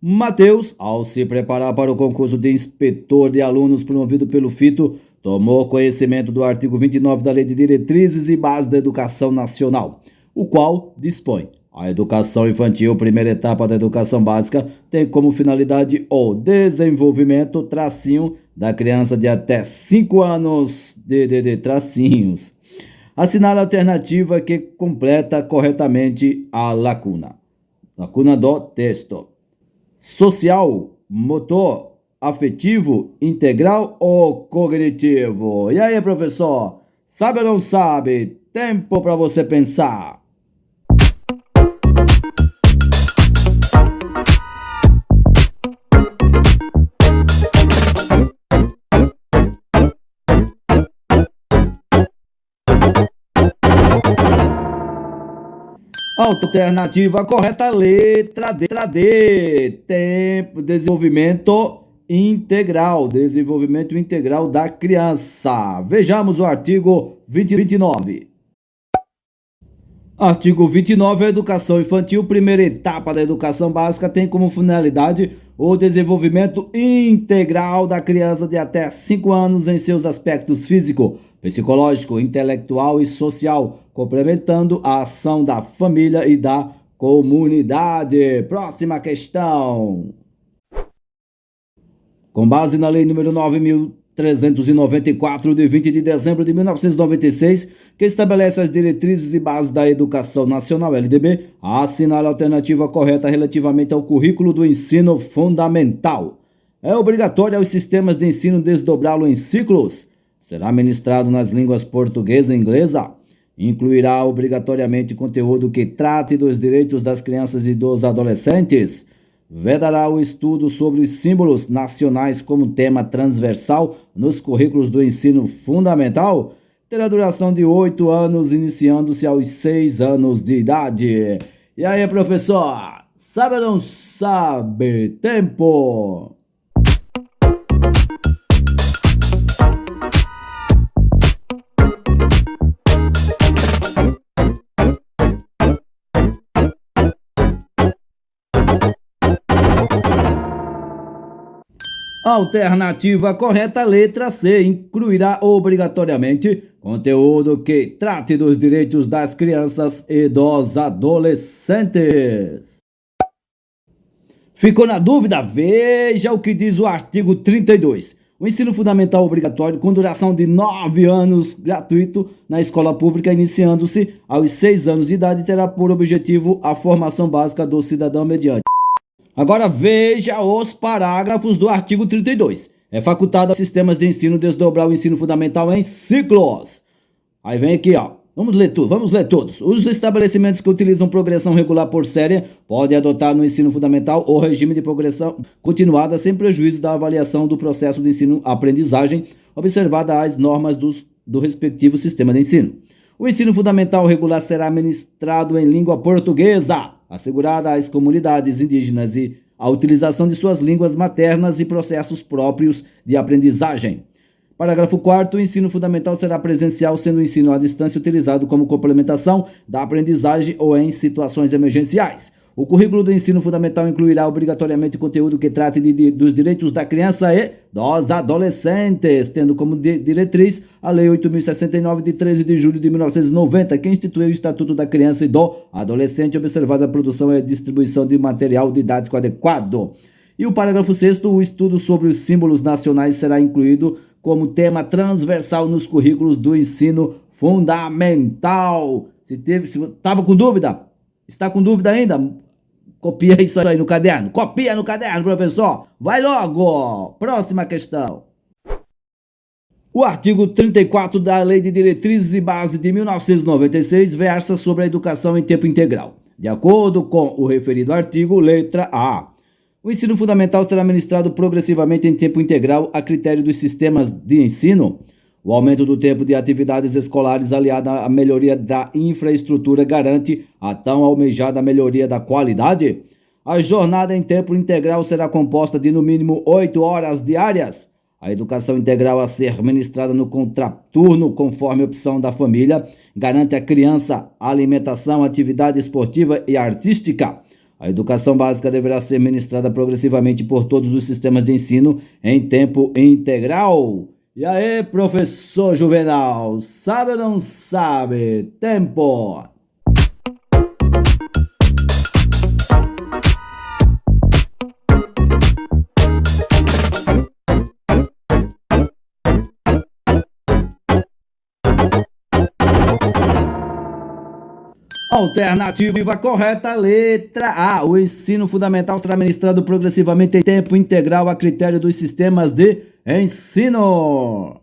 Matheus, ao se preparar para o concurso de inspetor de alunos promovido pelo FITO, tomou conhecimento do artigo 29 da Lei de Diretrizes e Bases da Educação Nacional, o qual dispõe: a educação infantil, primeira etapa da educação básica, tem como finalidade o desenvolvimento, da criança de até 5 anos de tracinhos. Assinale a alternativa que completa corretamente a lacuna. Lacuna do texto. Social, motor, afetivo, integral ou cognitivo? E aí, professor? Sabe ou não sabe? Tempo para você pensar. Alternativa correta, letra D. Tempo, desenvolvimento integral da criança. Vejamos o artigo 29. Artigo 29. A educação infantil, primeira etapa da educação básica, tem como finalidade o desenvolvimento integral da criança de até 5 anos em seus aspectos físico, psicológico, intelectual e social, complementando a ação da família e da comunidade. Próxima questão. Com base na Lei nº 9.394, de 20 de dezembro de 1996, que estabelece as diretrizes e bases da educação nacional, LDB, assinale a alternativa correta relativamente ao currículo do ensino fundamental. É obrigatório aos sistemas de ensino desdobrá-lo em ciclos? Será ministrado nas línguas portuguesa e inglesa? Incluirá obrigatoriamente conteúdo que trate dos direitos das crianças e dos adolescentes? Vedará o estudo sobre os símbolos nacionais como tema transversal nos currículos do ensino fundamental? Terá duração de 8 anos, iniciando-se aos 6 anos de idade. E aí, professor? Sabe ou não sabe? Tempo! Alternativa correta, letra C, incluirá obrigatoriamente conteúdo que trate dos direitos das crianças e dos adolescentes. Ficou na dúvida? Veja o que diz o artigo 32. O ensino fundamental obrigatório, com duração de 9 anos, gratuito, na escola pública, iniciando-se aos 6 anos de idade, terá por objetivo a formação básica do cidadão mediante. Agora veja os parágrafos do artigo 32. É facultado aos sistemas de ensino desdobrar o ensino fundamental em ciclos. Aí vem aqui, ó. Vamos ler todos. Os estabelecimentos que utilizam progressão regular por série podem adotar no ensino fundamental o regime de progressão continuada sem prejuízo da avaliação do processo de ensino-aprendizagem, observada as normas do respectivo sistema de ensino. O ensino fundamental regular será ministrado em língua portuguesa, assegurada às comunidades indígenas e a utilização de suas línguas maternas e processos próprios de aprendizagem. Parágrafo 4º. O ensino fundamental será presencial, sendo o ensino à distância utilizado como complementação da aprendizagem ou em situações emergenciais. O currículo do ensino fundamental incluirá obrigatoriamente conteúdo que trate dos direitos da criança e dos adolescentes, tendo como diretriz a Lei 8.069, de 13 de julho de 1990, que instituiu o Estatuto da Criança e do Adolescente, observada a produção e a distribuição de material didático adequado. E o parágrafo 6º. O estudo sobre os símbolos nacionais será incluído como tema transversal nos currículos do ensino fundamental. Se estava com dúvida? Está com dúvida ainda? Copia isso aí no caderno. Copia no caderno, professor. Vai logo. Próxima questão. O artigo 34 da Lei de Diretrizes e Bases de 1996 versa sobre a educação em tempo integral. De acordo com o referido artigo, letra A. O ensino fundamental será ministrado progressivamente em tempo integral a critério dos sistemas de ensino. O aumento do tempo de atividades escolares, aliado à melhoria da infraestrutura, garante a tão almejada melhoria da qualidade. A jornada em tempo integral será composta de no mínimo 8 horas diárias. A educação integral a ser ministrada no contraturno, conforme opção da família, garante à criança alimentação, atividade esportiva e artística. A educação básica deverá ser ministrada progressivamente por todos os sistemas de ensino em tempo integral. E aí, professor Juvenal, sabe ou não sabe? Tempo! Alternativa correta, letra A. O ensino fundamental será ministrado progressivamente em tempo integral a critério dos sistemas de ensino.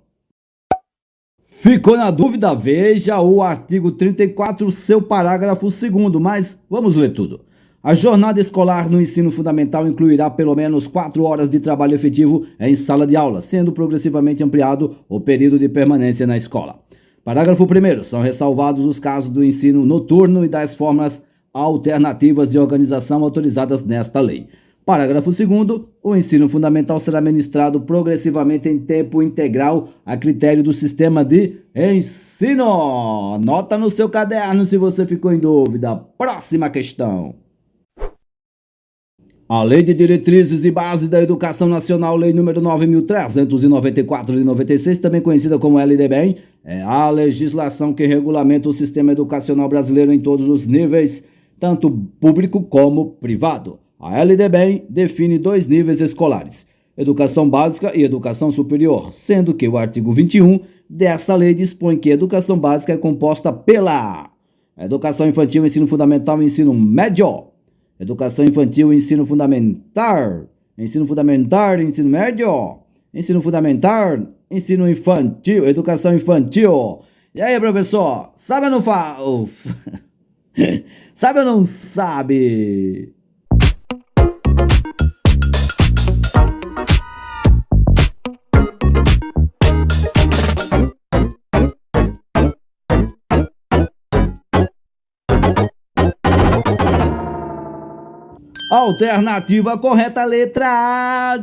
Ficou na dúvida? Veja o artigo 34, seu parágrafo 2º, mas vamos ler tudo. A jornada escolar no ensino fundamental incluirá pelo menos 4 horas de trabalho efetivo em sala de aula, sendo progressivamente ampliado o período de permanência na escola. Parágrafo 1º. São ressalvados os casos do ensino noturno e das formas alternativas de organização autorizadas nesta lei. Parágrafo 2º. O ensino fundamental será ministrado progressivamente em tempo integral a critério do sistema de ensino. Anota no seu caderno se você ficou em dúvida. Próxima questão. A Lei de Diretrizes e Bases da Educação Nacional, Lei nº 9.394 de 96, também conhecida como LDB, é a legislação que regulamenta o sistema educacional brasileiro em todos os níveis, tanto público como privado. A LDB define 2 níveis escolares, educação básica e educação superior, sendo que o artigo 21 dessa lei dispõe que a educação básica é composta pela educação infantil, ensino fundamental e ensino médio, educação infantil, ensino fundamental, ensino médio, ensino fundamental, ensino infantil, educação infantil. E aí, professor, sabe ou não sabe ou não sabe? Alternativa correta, letra A.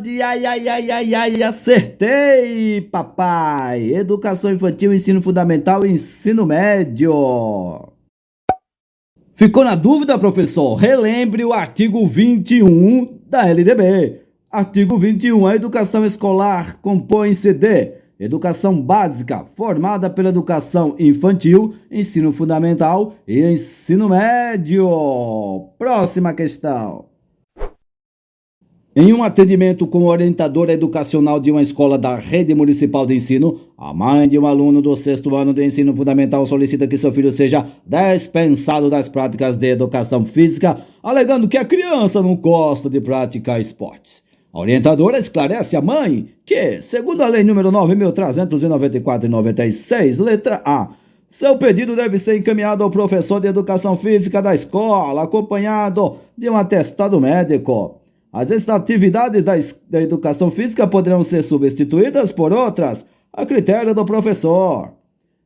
Acertei, papai. Educação infantil, ensino fundamental e ensino médio. Ficou na dúvida, professor? Relembre o artigo 21 da LDB. Artigo 21. A educação escolar compõe-se de educação básica, formada pela educação infantil, ensino fundamental e ensino médio. Próxima questão. Em um atendimento com o orientador educacional de uma escola da rede municipal de ensino, a mãe de um aluno do 6º ano de ensino fundamental solicita que seu filho seja dispensado das práticas de educação física, alegando que a criança não gosta de praticar esportes. A orientadora esclarece à mãe que, segundo a Lei nº 9.394 de 96, letra A, seu pedido deve ser encaminhado ao professor de educação física da escola, acompanhado de um atestado médico. As atividades da educação física poderão ser substituídas por outras, a critério do professor.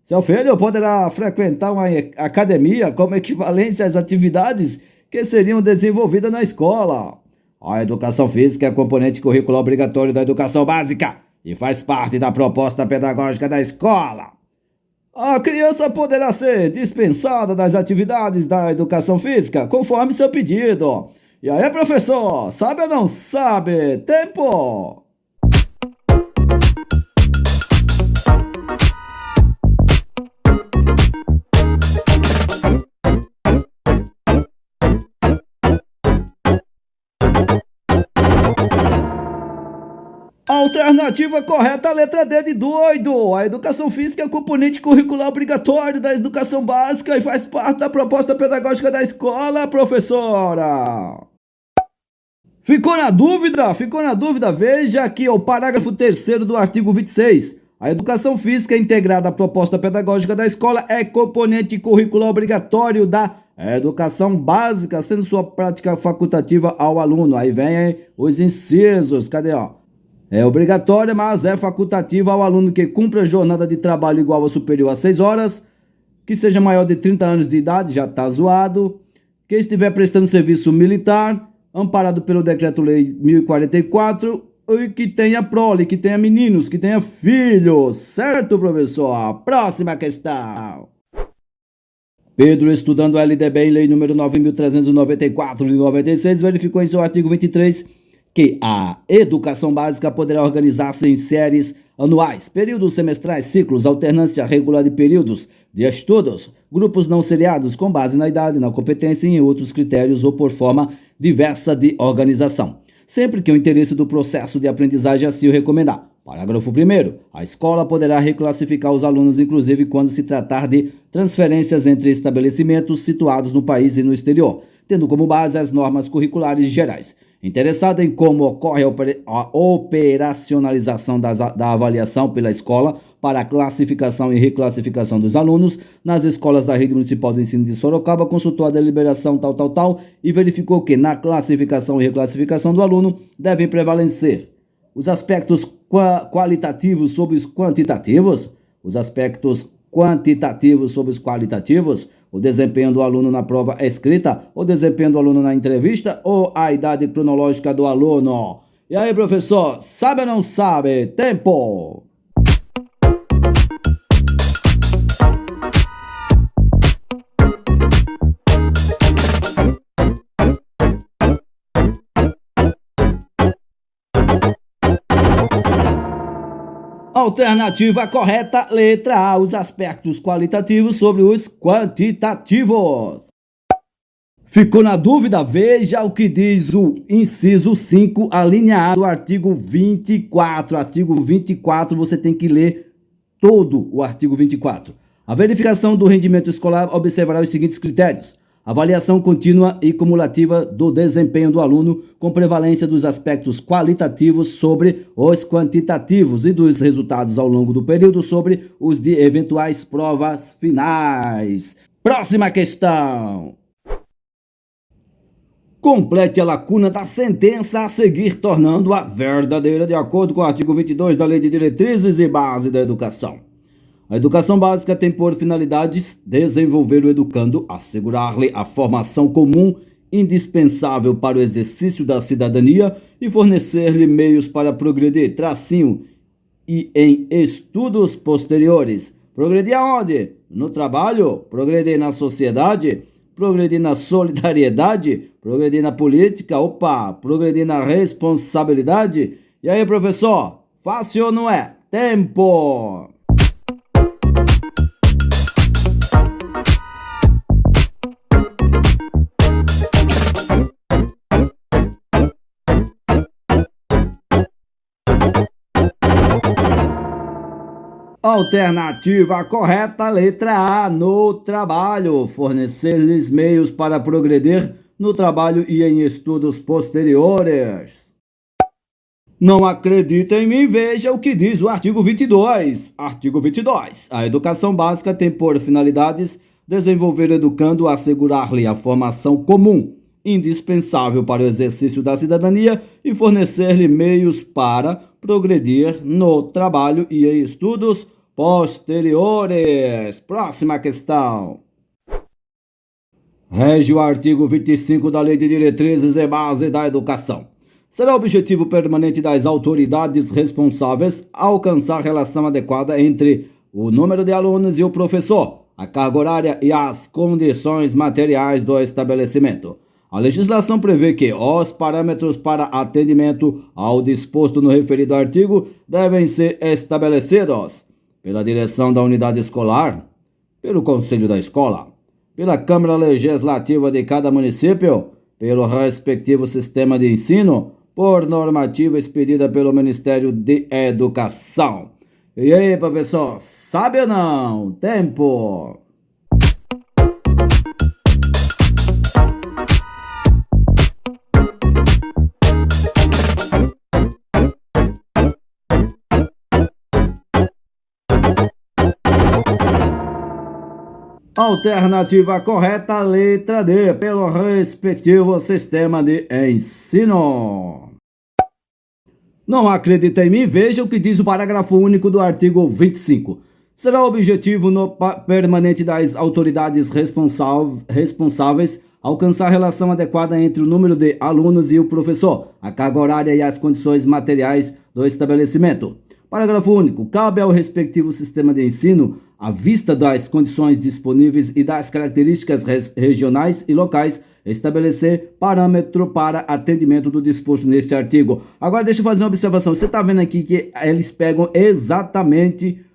Seu filho poderá frequentar uma academia como equivalência às atividades que seriam desenvolvidas na escola. A educação física é componente curricular obrigatório da educação básica e faz parte da proposta pedagógica da escola. A criança poderá ser dispensada das atividades da educação física conforme seu pedido. E aí, professor, sabe ou não sabe? Tempo! Alternativa correta, letra D de doido. A educação física é componente curricular obrigatório da educação básica e faz parte da proposta pedagógica da escola, professora. Ficou na dúvida? Veja aqui o parágrafo 3º do artigo 26. A educação física integrada à proposta pedagógica da escola é componente curricular obrigatório da educação básica, sendo sua prática facultativa ao aluno. Aí vem os incisos, cadê, ó? É obrigatória, mas é facultativa ao aluno que cumpra a jornada de trabalho igual ou superior a 6 horas, que seja maior de 30 anos de idade, já tá zoado, que estiver prestando serviço militar, amparado pelo Decreto-Lei 1044, e que tenha prole, que tenha meninos, que tenha filhos. Certo, professor? Próxima questão. Pedro, estudando a LDB em Lei número 9.394 de 96, verificou em seu artigo 23 que a educação básica poderá organizar-se em séries anuais, períodos semestrais, ciclos, alternância regular de períodos de estudos, grupos não seriados com base na idade, na competência e em outros critérios ou por forma diversa de organização, sempre que o interesse do processo de aprendizagem assim o recomendar. Parágrafo 1º. A escola poderá reclassificar os alunos, inclusive quando se tratar de transferências entre estabelecimentos situados no país e no exterior, tendo como base as normas curriculares gerais. Interessada em como ocorre a operacionalização da avaliação pela escola para a classificação e reclassificação dos alunos nas escolas da Rede Municipal do Ensino de Sorocaba, consultou a deliberação e verificou que na classificação e reclassificação do aluno devem prevalecer os aspectos qualitativos sobre os quantitativos, os aspectos quantitativos sobre os qualitativos, o desempenho do aluno na prova escrita, o desempenho do aluno na entrevista ou a idade cronológica do aluno. E aí, professor, sabe ou não sabe? Tempo! Alternativa correta, letra A, os aspectos qualitativos sobre os quantitativos. Ficou na dúvida? Veja o que diz o inciso 5, a linha A do artigo 24. Artigo 24, você tem que ler todo o artigo 24. A verificação do rendimento escolar observará os seguintes critérios: avaliação contínua e cumulativa do desempenho do aluno, com prevalência dos aspectos qualitativos sobre os quantitativos e dos resultados ao longo do período sobre os de eventuais provas finais. Próxima questão. Complete a lacuna da sentença a seguir, tornando-a verdadeira de acordo com o artigo 22 da Lei de Diretrizes e Base da Educação. A educação básica tem por finalidades desenvolver o educando, assegurar-lhe a formação comum indispensável para o exercício da cidadania e fornecer-lhe meios para progredir, e em estudos posteriores. Progredir aonde? No trabalho, progredir na sociedade, progredir na solidariedade, progredir na política, progredir na responsabilidade. E aí, professor, fácil ou não é? Tempo! Alternativa correta, letra A, no trabalho, fornecer-lhes meios para progredir no trabalho e em estudos posteriores. Não acredita em mim? Veja o que diz o artigo 22. Artigo 22. A educação básica tem por finalidades desenvolver o educando, assegurar-lhe a formação comum indispensável para o exercício da cidadania e fornecer-lhe meios para progredir no trabalho e em estudos posteriores. Próxima questão. Rege o artigo 25 da Lei de Diretrizes e Base da Educação. Será objetivo permanente das autoridades responsáveis alcançar relação adequada entre o número de alunos e o professor, a carga horária e as condições materiais do estabelecimento. A legislação prevê que os parâmetros para atendimento ao disposto no referido artigo devem ser estabelecidos pela direção da unidade escolar, pelo conselho da escola, pela Câmara Legislativa de cada município, pelo respectivo sistema de ensino, por normativa expedida pelo Ministério de Educação. E aí, professor, sabe ou não? Tempo! Alternativa correta, letra D, pelo respectivo sistema de ensino. Não acredita em mim? Veja o que diz o parágrafo único do artigo 25. Será objetivo permanente das autoridades responsáveis alcançar relação adequada entre o número de alunos e o professor, a carga horária e as condições materiais do estabelecimento. Parágrafo único. Cabe ao respectivo sistema de ensino à vista das condições disponíveis e das características regionais e locais, estabelecer parâmetro para atendimento do disposto neste artigo. Agora deixa eu fazer uma observação. Você está vendo aqui que eles pegam exatamente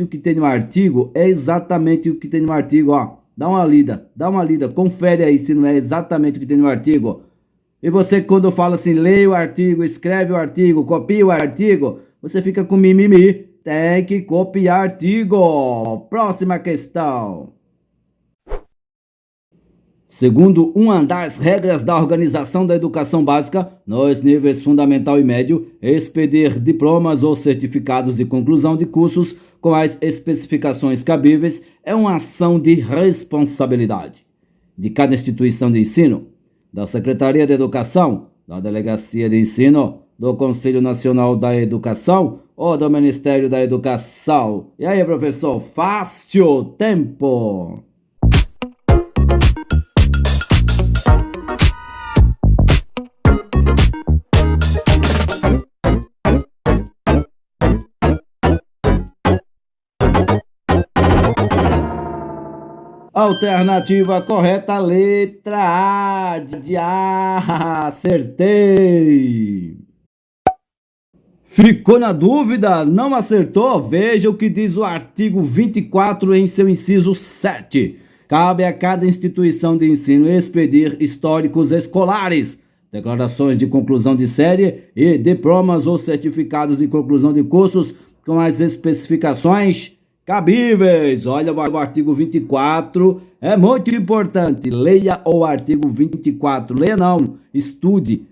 o que tem no artigo? É exatamente o que tem no artigo, ó. Dá uma lida, confere aí se não é exatamente o que tem no artigo. E você, quando fala assim, leia o artigo, escreve o artigo, copia o artigo, você fica com mimimi. Tem que copiar artigo. Próxima questão. Segundo uma das regras da organização da educação básica, nos níveis fundamental e médio, expedir diplomas ou certificados de conclusão de cursos com as especificações cabíveis é uma ação de responsabilidade de cada instituição de ensino, da Secretaria de Educação, da Delegacia de Ensino, do Conselho Nacional da Educação ou do Ministério da Educação. E aí, professor? Fácil tempo! Alternativa correta, letra A, de A, acertei. Ficou na dúvida? Não acertou? Veja o que diz o artigo 24 em seu inciso 7. Cabe a cada instituição de ensino expedir históricos escolares, declarações de conclusão de série e diplomas ou certificados de conclusão de cursos com as especificações cabíveis. Olha, o artigo 24 é muito importante. Leia o artigo 24. Leia não, estude,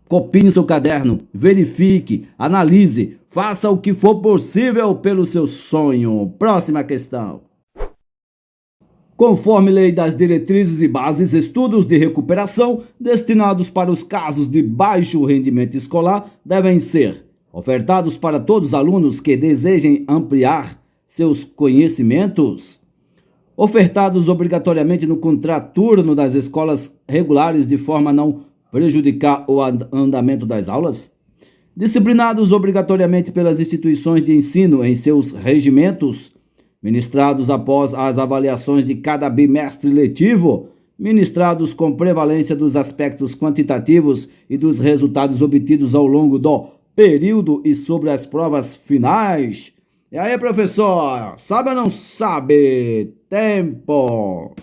copie no seu caderno, verifique, analise, faça o que for possível pelo seu sonho. Próxima questão. Conforme lei das diretrizes e bases, estudos de recuperação destinados para os casos de baixo rendimento escolar devem ser ofertados para todos os alunos que desejem ampliar seus conhecimentos, ofertados obrigatoriamente no contraturno das escolas regulares de forma a não prejudicar o andamento das aulas, disciplinados obrigatoriamente pelas instituições de ensino em seus regimentos, ministrados após as avaliações de cada bimestre letivo, ministrados com prevalência dos aspectos quantitativos e dos resultados obtidos ao longo do período e sobre as provas finais. E aí, professor, sabe ou não sabe? Tempo!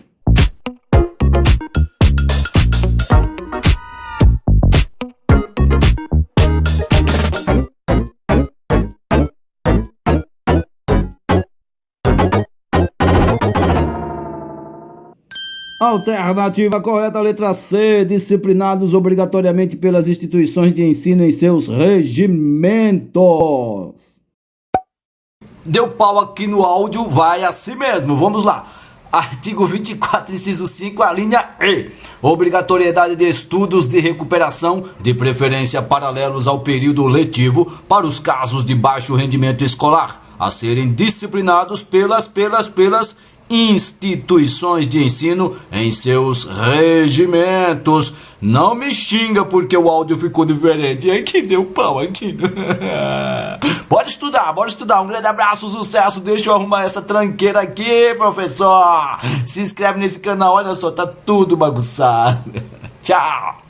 Alternativa correta, letra C. Disciplinados obrigatoriamente pelas instituições de ensino em seus regimentos. Deu pau aqui no áudio, vai assim mesmo. Vamos lá. Artigo 24, inciso 5, a linha E. Obrigatoriedade de estudos de recuperação, de preferência paralelos ao período letivo, para os casos de baixo rendimento escolar, a serem disciplinados pelas instituições de ensino em seus regimentos. Não me xinga porque o áudio ficou diferente. Ai, que deu pau aqui. Bora estudar. Um grande abraço, sucesso. Deixa eu arrumar essa tranqueira aqui, professor. Se inscreve nesse canal, olha só, tá tudo bagunçado. Tchau.